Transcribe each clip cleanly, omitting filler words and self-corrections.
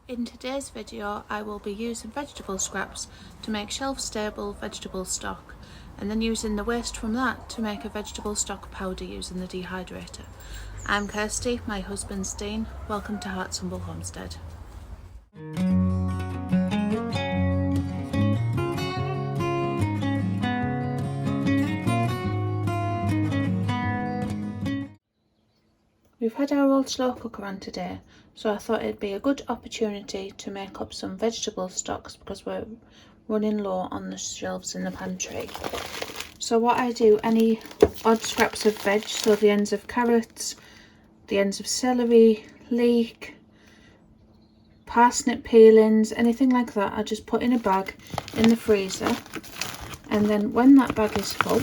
In today's video I will be using vegetable scraps to make shelf stable vegetable stock and then using the waste from that to make a vegetable stock powder using the dehydrator. I'm Kirsty, my husband's Dean. Welcome to Hearts Humble Homestead. We've had our old slow cooker on today, so I thought it'd be a good opportunity to make up some vegetable stocks because we're running low on the shelves in the pantry. So what I do, any odd scraps of veg, so the ends of carrots, the ends of celery, leek, parsnip peelings, anything like that, I just put in a bag in the freezer, and then when that bag is full,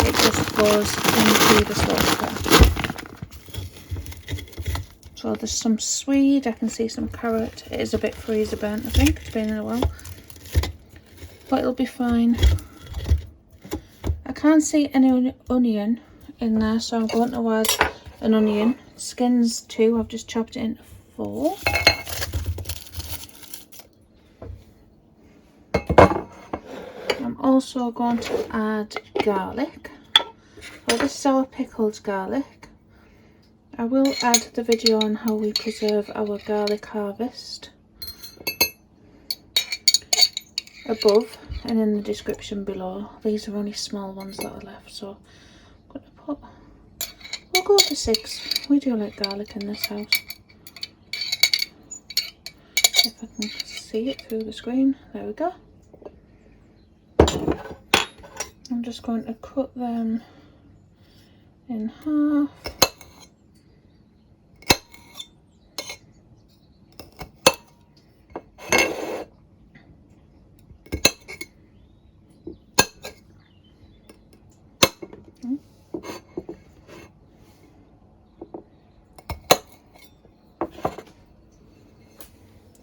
it just goes into the slow cooker. So there's some swede, I can see some carrot. It is a bit freezer burnt, I think, it's been in a while, but it'll be fine. I can't see any onion in there, so I'm going to add an onion. Skins too, I've just chopped it into 4. I'm also going to add garlic. Well, this is our pickled garlic. I will add the video on how we preserve our garlic harvest above and in the description below. These are only small ones that are left, so I'm going to put, we'll go for 6. We do like garlic in this house. If I can see it through the screen, there we go. I'm just going to cut them in half.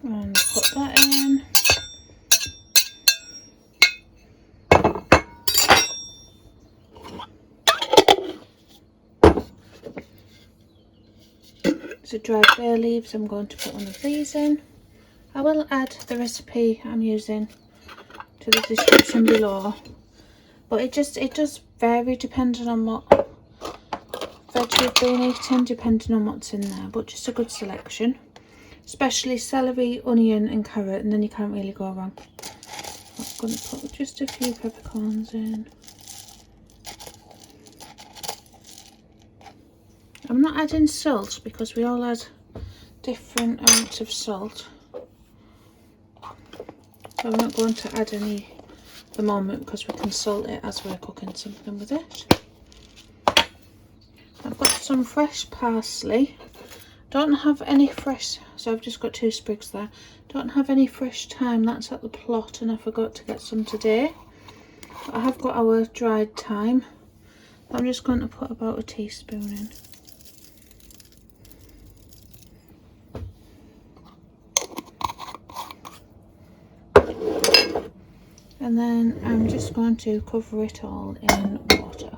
And put that in. So dried bay leaves, I'm going to put one of these in. I will add the recipe I'm using to the description below, but it does vary depending on what veg you've been eating, depending on what's in there, but just a good selection. Especially celery, onion and carrot, and then you can't really go wrong. I'm going to put just a few peppercorns in. I'm not adding salt because we all add different amounts of salt. So I'm not going to add any at the moment because we can salt it as we're cooking something with it. I've got some fresh parsley. Don't have any fresh, so I've just got 2 sprigs there. Don't have any fresh thyme, that's at the plot, and I forgot to get some today. But I have got our dried thyme. I'm just going to put about a teaspoon in. And then I'm just going to cover it all in water.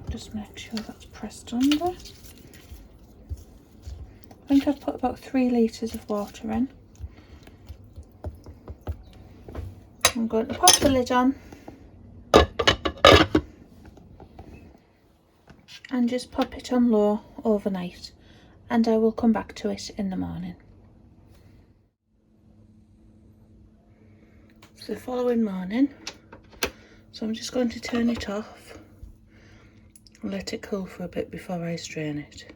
Just make sure that's pressed under. I think I've put about 3 litres of water in. I'm going to pop the lid on and just pop it on low overnight, and I will come back to it in the morning. It's the following morning, so I'm just going to turn it off. Let it cool for a bit before I strain it.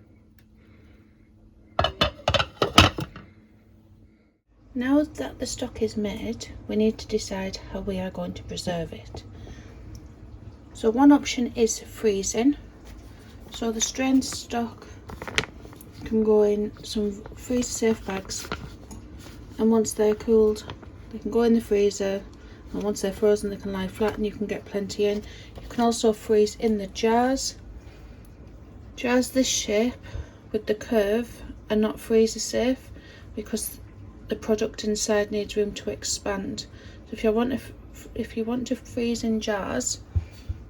Now that the stock is made, we need to decide how we are going to preserve it. So one option is freezing. So the strained stock can go in some freezer safe bags, and once they're cooled they can go in the freezer, and once they're frozen they can lie flat and you can get plenty in. You can also freeze in the jars. Jars this shape with the curve are not freezer safe because the product inside needs room to expand. So if you want to freeze in jars,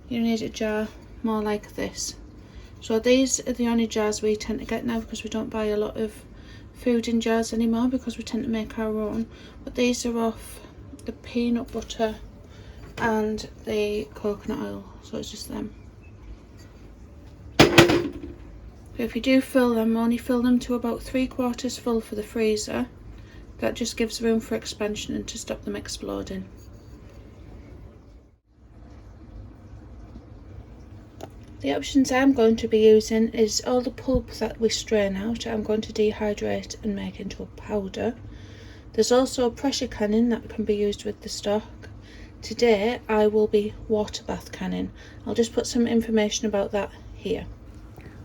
you need a jar more like this. So these are the only jars we tend to get now because we don't buy a lot of food in jars anymore because we tend to make our own. But these are off the peanut butter and the coconut oil, so it's just them. So if you do fill them, only fill them to about 3/4 full for the freezer. That just gives room for expansion and to stop them exploding. The options I'm going to be using is all the pulp that we strain out, I'm going to dehydrate and make into a powder. There's also pressure canning that can be used with the stock. Today I will be water bath canning. I'll just put some information about that here.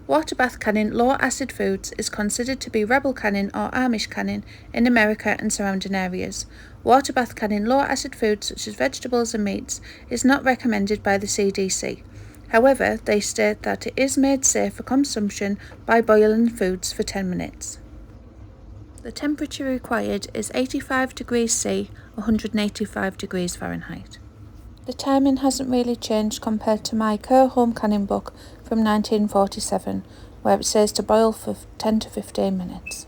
Water bath canning low acid foods is considered to be rebel canning or Amish canning in America and surrounding areas. Water bath canning low acid foods such as vegetables and meats is not recommended by the CDC. However, they state that it is made safe for consumption by boiling foods for 10 minutes. The temperature required is 85 degrees C, 185 degrees Fahrenheit. The timing hasn't really changed compared to my Kerr home canning book from 1947, where it says to boil for 10 to 15 minutes.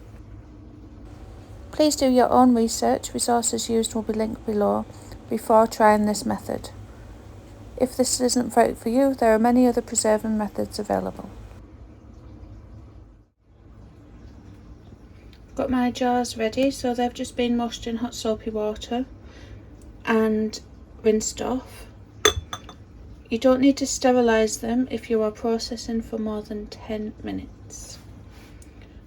Please do your own research. Resources used will be linked below before trying this method. If this isn't right for you, there are many other preserving methods available. Got my jars ready, so they've just been washed in hot soapy water and rinsed off. You don't need to sterilise them if you are processing for more than 10 minutes.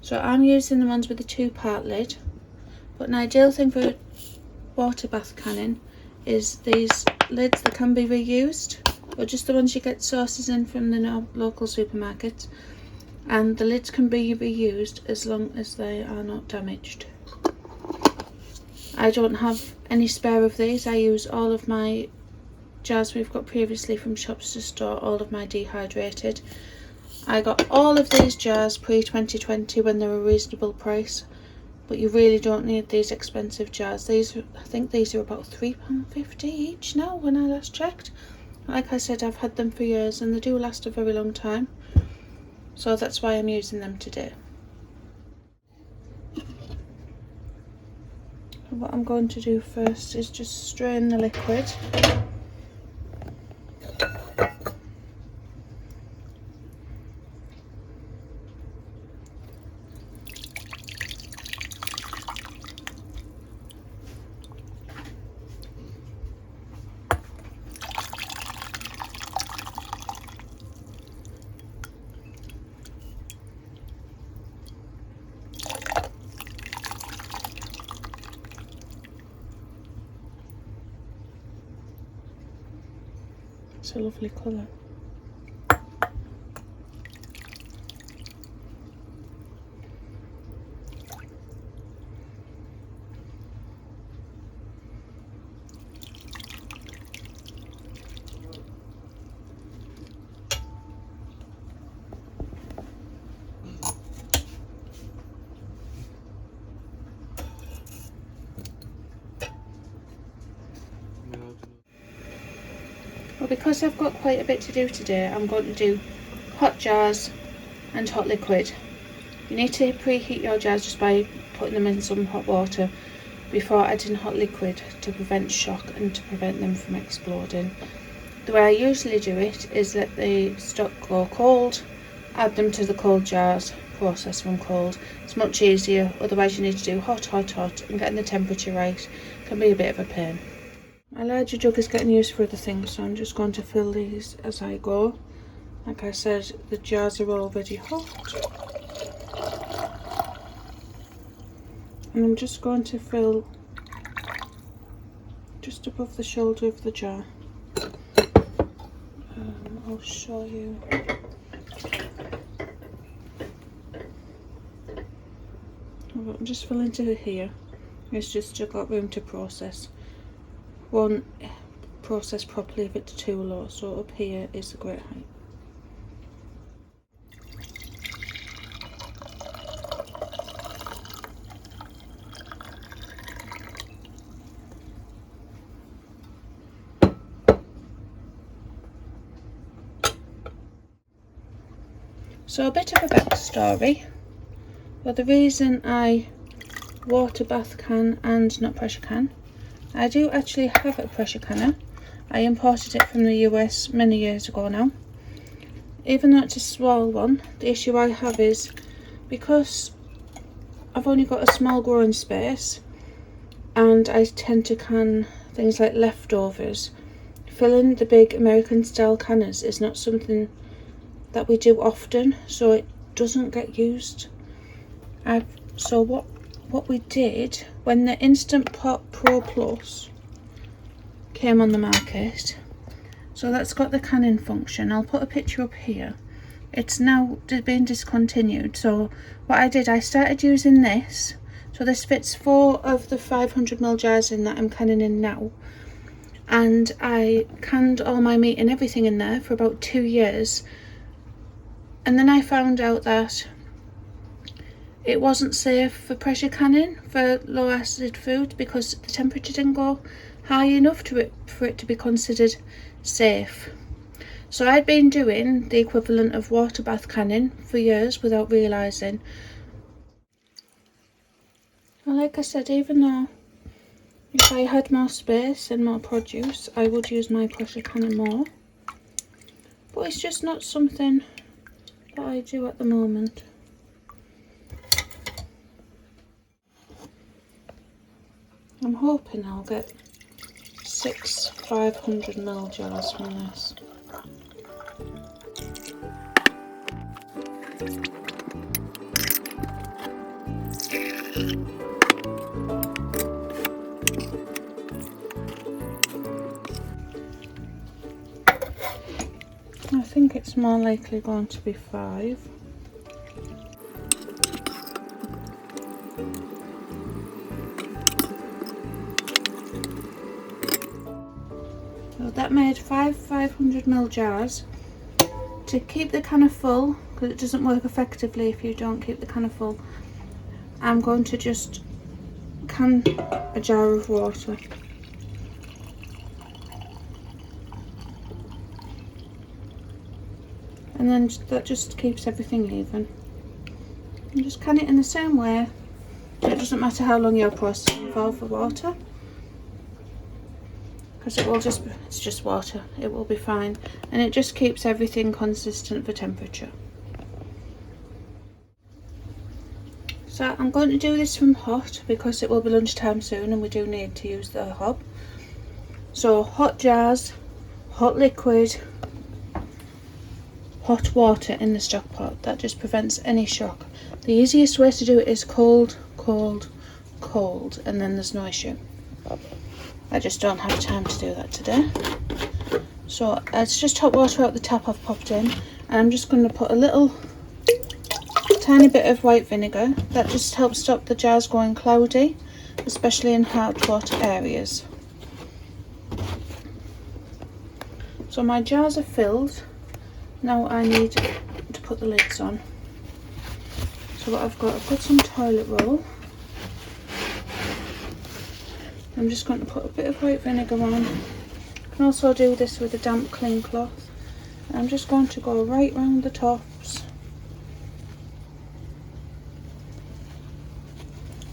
So I'm using the ones with the 2-part lid, but an ideal thing for water bath canning is these lids that can be reused, or just the ones you get sauces in from the local supermarket, and the lids can be reused as long as they are not damaged. I don't have any spare of these. I use all of my jars we've got previously from shops to store all of my dehydrated. I got all of these jars pre-2020 when they were a reasonable price, but you really don't need these expensive jars. I think these are about £3.50 each now when I last checked. Like I said, I've had them for years and they do last a very long time, so that's why I'm using them today. What I'm going to do first is just strain the liquid. It's a lovely colour. Well, because I've got quite a bit to do today, I'm going to do hot jars and hot liquid. You need to preheat your jars just by putting them in some hot water before adding hot liquid to prevent shock and to prevent them from exploding. The way I usually do it is let the stock go cold, add them to the cold jars, process them cold. It's much easier, otherwise you need to do hot, hot, hot, and getting the temperature right can be a bit of a pain. My larger jug is getting used for other things, so I'm just going to fill these as I go. Like I said, the jars are already hot. And I'm just going to fill just above the shoulder of the jar. I'll show you. So I'm just filling to here. It's just got room to process. Won't process properly if it's too low, so up here is a great height. So a bit of a backstory. Well, the reason I water bath can and not pressure can, I do actually have a pressure canner. I imported it from the US many years ago now. Even though it's a small one, the issue I have is because I've only got a small growing space and I tend to can things like leftovers, filling the big American style canners is not something that we do often, so it doesn't get used. So what we did when the Instant Pot Pro Plus came on the market, so that's got the canning function. I'll put a picture up here. It's now been discontinued, so what I did, I started using this. So this fits 4 of the 500ml jars in that I'm canning in now, and I canned all my meat and everything in there for about 2 years. And then I found out that it wasn't safe for pressure canning for low acid food because the temperature didn't go high enough for it to be considered safe. So I'd been doing the equivalent of water bath canning for years without realising. And like I said, even though if I had more space and more produce, I would use my pressure canning more. But it's just not something that I do at the moment. I'm hoping I'll get 6 500ml jars from this. I think it's more likely going to be 5. So that made 5 500ml jars. To keep the canner full, because it doesn't work effectively if you don't keep the canner full, I'm going to just can a jar of water. And then that just keeps everything even. You just can it in the same way. It doesn't matter how long your process involves for water, because it's just water, it will be fine, and it just keeps everything consistent for temperature. So I'm going to do this from hot because it will be lunchtime soon and we do need to use the hob. So hot jars, hot liquid, hot water in the stock pot. That just prevents any shock. The easiest way to do it is cold, cold, cold, and then there's no issue. I just don't have time to do that today. So it's just hot water out the tap I've popped in, and I'm just going to put a little tiny bit of white vinegar. That just helps stop the jars going cloudy, especially in hot water areas. So my jars are filled. Now I need to put the lids on. So what I've got some toilet roll. I'm just going to put a bit of white vinegar on. You can also do this with a damp clean cloth. I'm just going to go right round the tops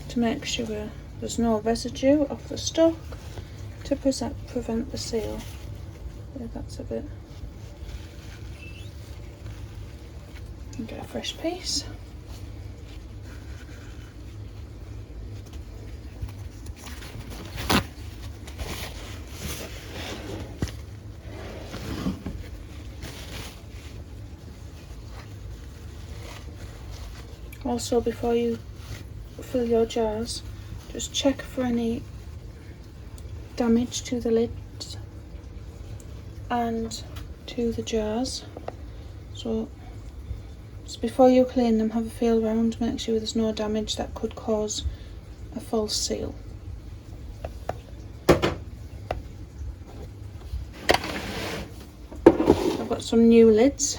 to make sure there's no residue off the stock to prevent the seal. Yeah, that's a bit. And get a fresh piece. Also, before you fill your jars, just check for any damage to the lids and to the jars. So before you clean them, have a feel around, make sure there's no damage that could cause a false seal. I've got some new lids.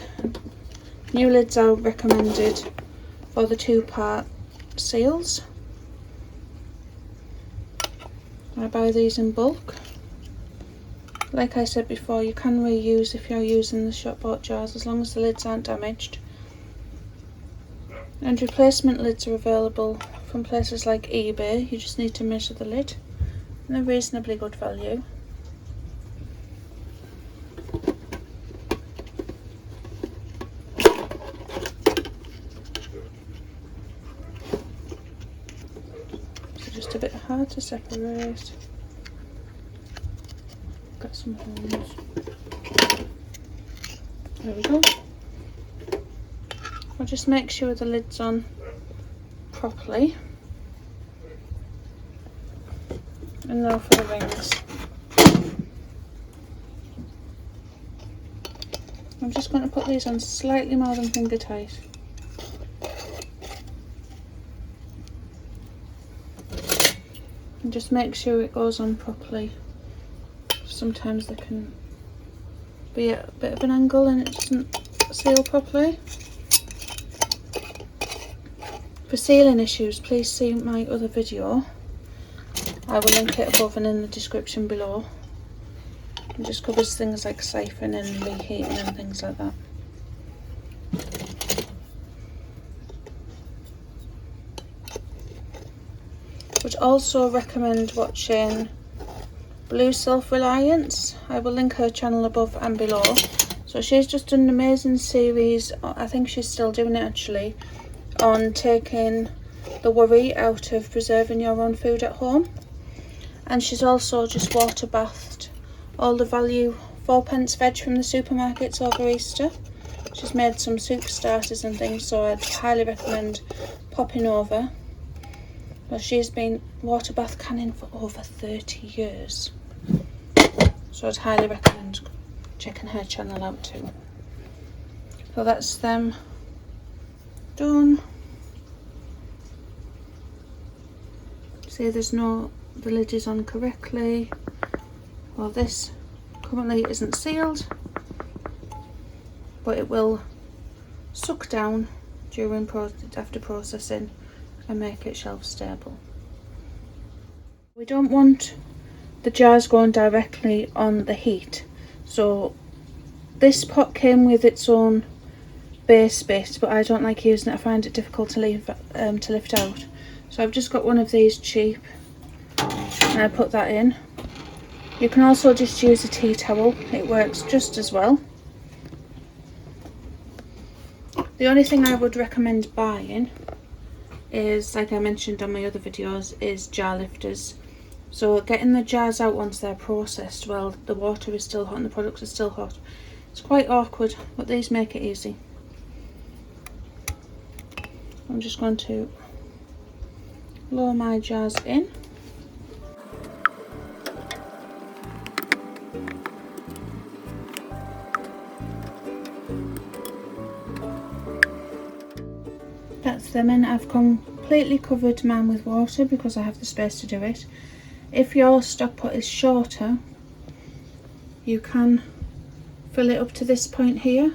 New lids are recommended for the 2-part seals. I buy these in bulk. Like I said before, you can reuse if you're using the shop bought jars as long as the lids aren't damaged. And replacement lids are available from places like eBay. You just need to measure the lid, and they're reasonably good value. So just a bit hard to separate. Got some holes. There we go. I'll just make sure the lid's on properly. And now for the rings. I'm just going to put these on slightly more than finger tight. And just make sure it goes on properly. Sometimes there can be at a bit of an angle and it doesn't seal properly. For sealing issues, please see my other video. I will link it above and in the description below. It just covers things like siphoning and reheating and things like that. Would also recommend watching Blue Self-Reliance. I will link her channel above and below. So she's just done an amazing series, I think she's still doing it actually, on taking the worry out of preserving your own food at home. And she's also just water bathed all the value 4p veg from the supermarkets over Easter. She's made some soup starters and things, so I'd highly recommend popping over. Well, she's been water bath canning for over 30 years. So I'd highly recommend checking her channel out too. So that's them done. See, the lid is on correctly. Well, this currently isn't sealed, but it will suck down after processing and make it shelf stable. We don't want the jars going directly on the heat, so this pot came with its own base bit, but I don't like using it. I find it difficult to lift out, so I've just got one of these cheap and I put that in. You can also just use a tea towel, it works just as well. The only thing I would recommend buying is, like I mentioned on my other videos, is jar lifters. So getting the jars out once they're processed while the water is still hot and the products are still hot, it's quite awkward, but these make it easy. I'm just going to lower my jars in. That's them in. I've completely covered mine with water because I have the space to do it. If your stock pot is shorter, you can fill it up to this point here,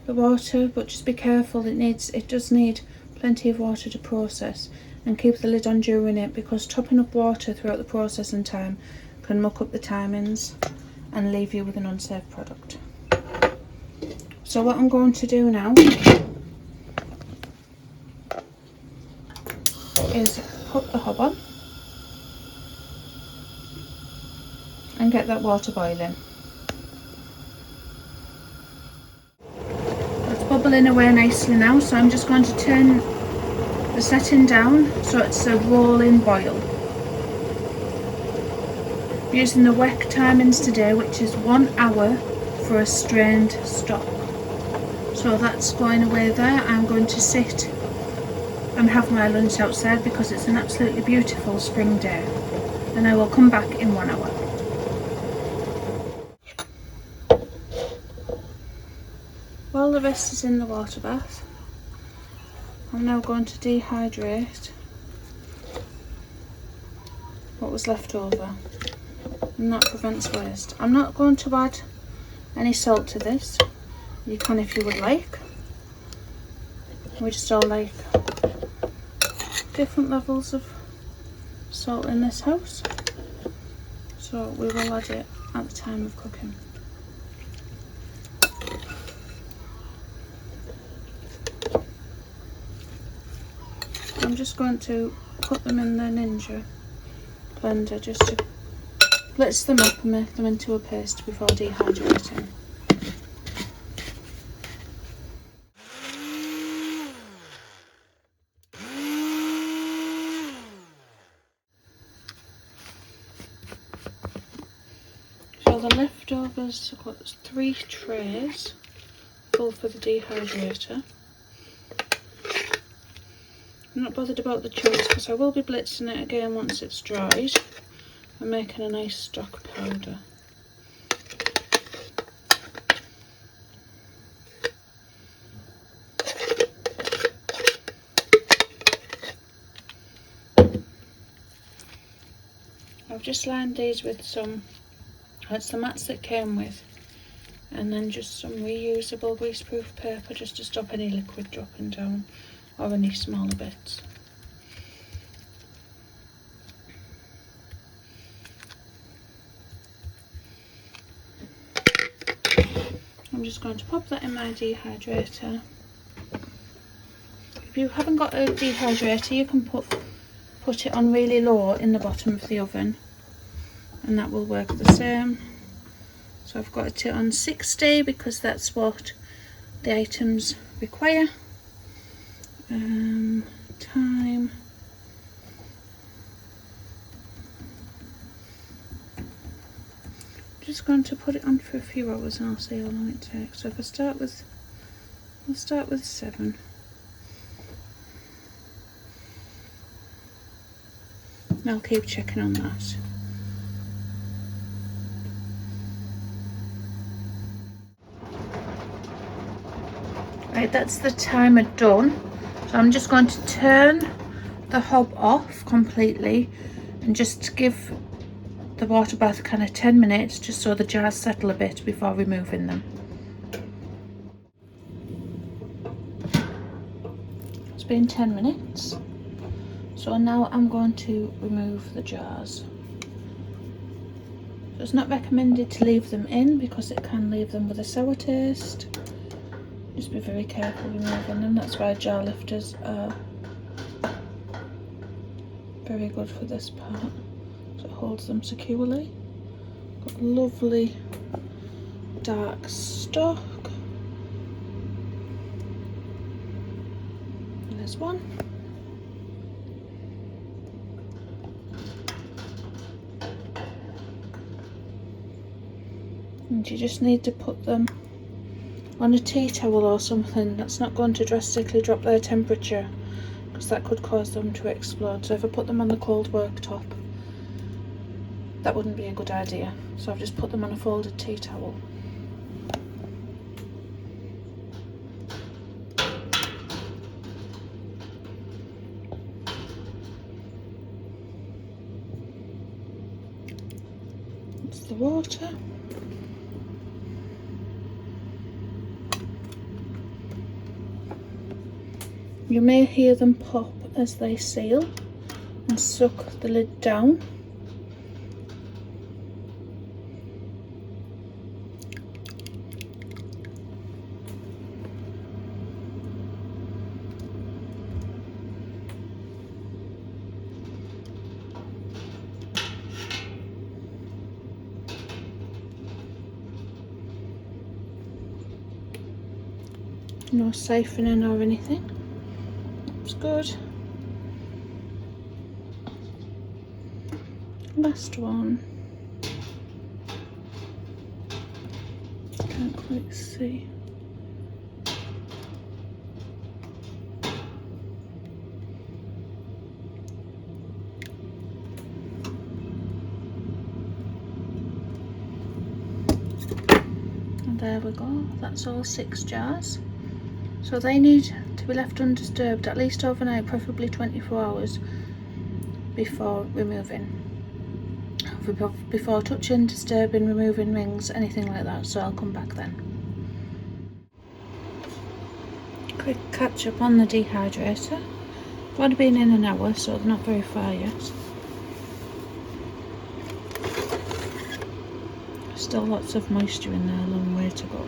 the water, but just be careful, it does need plenty of water to process, and keep the lid on during it, because topping up water throughout the processing time can muck up the timings and leave you with an unsafe product. So what I'm going to do now is put the hob on and get that water boiling. It's bubbling away nicely now, so I'm just going to turn the setting down so it's a rolling boil. I'm using the WEC timings today, which is 1 hour for a strained stock. So that's going away there. I'm going to sit and have my lunch outside because it's an absolutely beautiful spring day, and I will come back in 1 hour. While the rest is in the water bath, I'm now going to dehydrate what was left over, and that prevents waste. I'm not going to add any salt to this. You can if you would like. We just all like different levels of salt in this house, so we will add it at the time of cooking. I'm just going to put them in the Ninja blender just to blitz them up and make them into a paste before dehydrating. So the leftovers, I've got 3 trays full for the dehydrator. I'm not bothered about the chunks because I will be blitzing it again once it's dried and making a nice stock powder. I've just lined these with some, that's the mats that came with, and then just some reusable greaseproof paper just to stop any liquid dropping down or any smaller bits. I'm just going to pop that in my dehydrator. If you haven't got a dehydrator, you can put it on really low in the bottom of the oven, and that will work the same. So I've got it on 60 because that's what the items require. Time. I'm just going to put it on for a few hours and I'll see how long it takes. So if I start with, I'll start with 7. And I'll keep checking on that. Right, that's the timer done. So I'm just going to turn the hob off completely and just give the water bath kind of 10 minutes just so the jars settle a bit before removing them. It's been 10 minutes. So now I'm going to remove the jars. So it's not recommended to leave them in because it can leave them with a sour taste. Just be very careful removing them. That's why jar lifters are very good for this part. So it holds them securely. Got lovely dark stock. And there's one. And you just need to put them on a tea towel or something that's not going to drastically drop their temperature, because that could cause them to explode. So if I put them on the cold worktop, that wouldn't be a good idea. So I've just put them on a folded tea towel. It's the water. You may hear them pop as they seal and suck the lid down. No siphoning or anything. It's good. Last one. Can't quite see. And there we go. That's all 6 jars. So they need to be left undisturbed at least overnight, preferably 24 hours before removing. Before touching, disturbing, removing rings, anything like that, so I'll come back then. Quick catch up on the dehydrator. I've only been in an hour, so not very far yet. Still lots of moisture in there, a long way to go.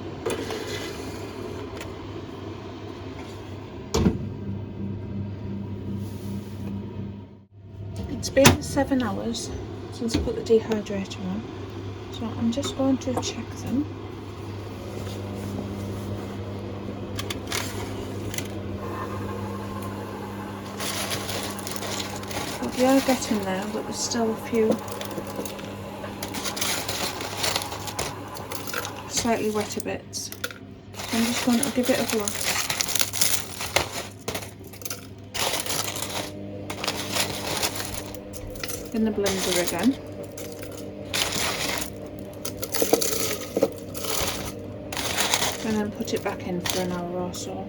It's been 7 hours since I put the dehydrator on, so I'm just going to check them. But we are getting there, but there's still a few slightly wetter bits. So I'm just going to give it a blast. In the blender again. And then put it back in for an hour or so.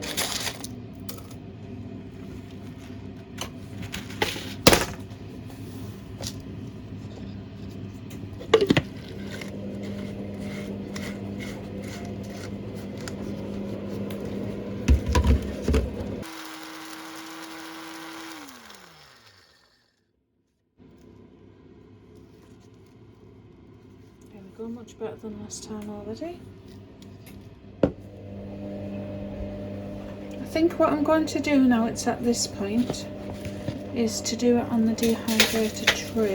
There we go, much better than last time already. I think what I'm going to do now, it's at this point, is to do it on the dehydrator tray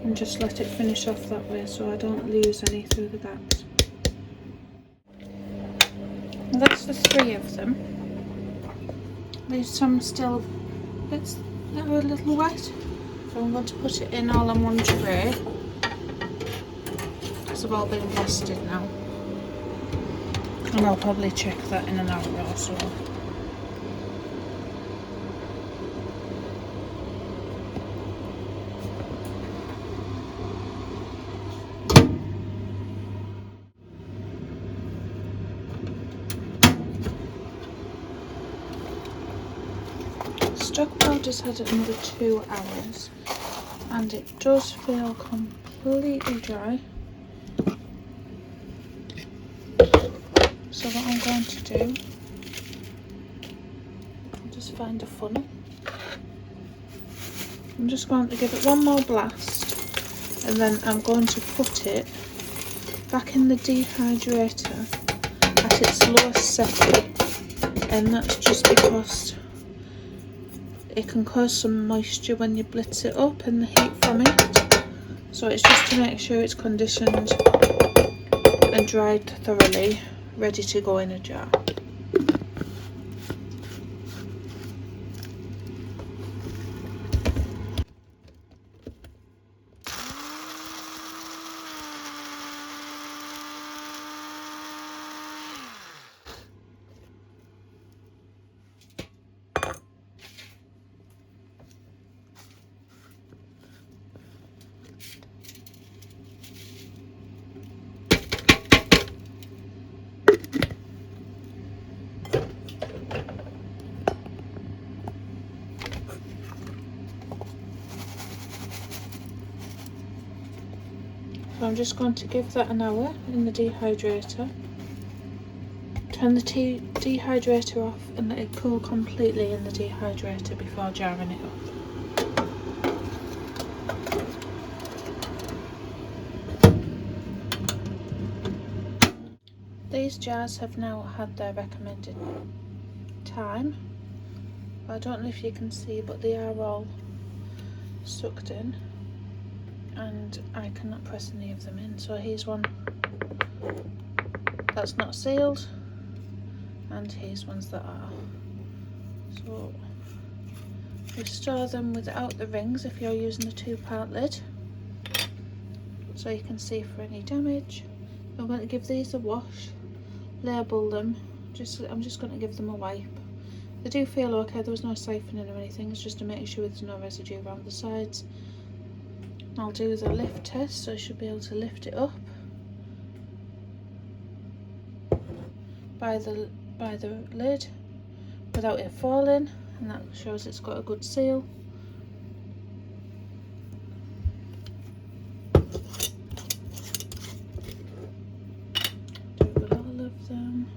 and just let it finish off that way so I don't lose any through the gaps. And that's the 3 of them. Leave some still bits that are a little wet, so I'm going to put it in all on one tray. They've all been blasted now, and I'll probably check that in an hour or so. Stock powder's had another 2 hours and it does feel completely dry. So what I'm going to do, I'll just find a funnel. I'm just going to give it one more blast and then I'm going to put it back in the dehydrator at its lowest setting, and that's just because it can cause some moisture when you blitz it up and the heat from it. So it's just to make sure it's conditioned and dried thoroughly, ready to go in a jar. So I'm just going to give that an hour in the dehydrator, turn the dehydrator off and let it cool completely in the dehydrator before jarring it up. These jars have now had their recommended time. I don't know if you can see, but they are all sucked in and I cannot press any of them in. So here's one that's not sealed and here's ones that are. So we store them without the rings if you're using a 2-part lid, so you can see for any damage. I'm going to give these a wash, label them, I'm just going to give them a wipe. They do feel okay, there was no siphoning or anything, it's just to make sure there's no residue around the sides. I'll do the lift test, so I should be able to lift it up by the lid, without it falling, and that shows it's got a good seal. Do it with all of them.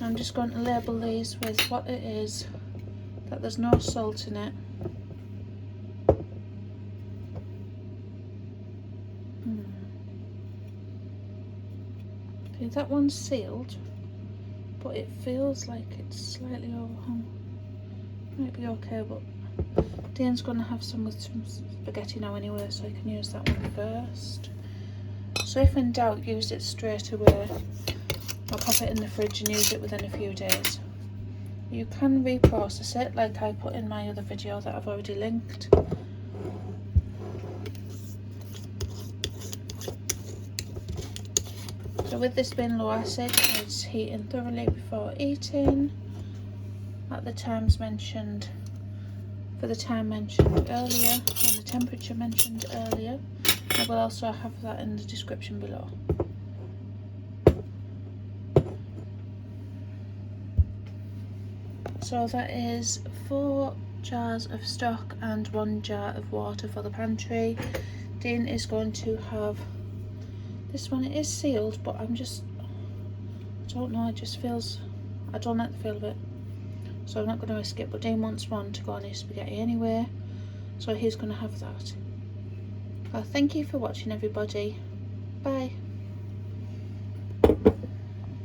I'm just going to label these with what it is, that there's no salt in it. Okay, that one's sealed, but it feels like it's slightly overhung. Might be okay, but Dean's going to have some with some spaghetti now anyway, so I can use that one first. So if in doubt, use it straight away. I'll pop it in the fridge and use it within a few days. You can reprocess it like I put in my other video that I've already linked. So with this being low acid, it's heating thoroughly before eating at the times mentioned, for the time mentioned earlier and the temperature mentioned earlier. I will also have that in the description below. So that is 4 jars of stock and 1 jar of water for the pantry. Dean is going to have this one. It is sealed, but I don't know, it just feels, I don't like the feel of it. So I'm not going to risk it, but Dean wants one to go on his spaghetti anyway, so he's going to have that. Well, thank you for watching everybody. Bye.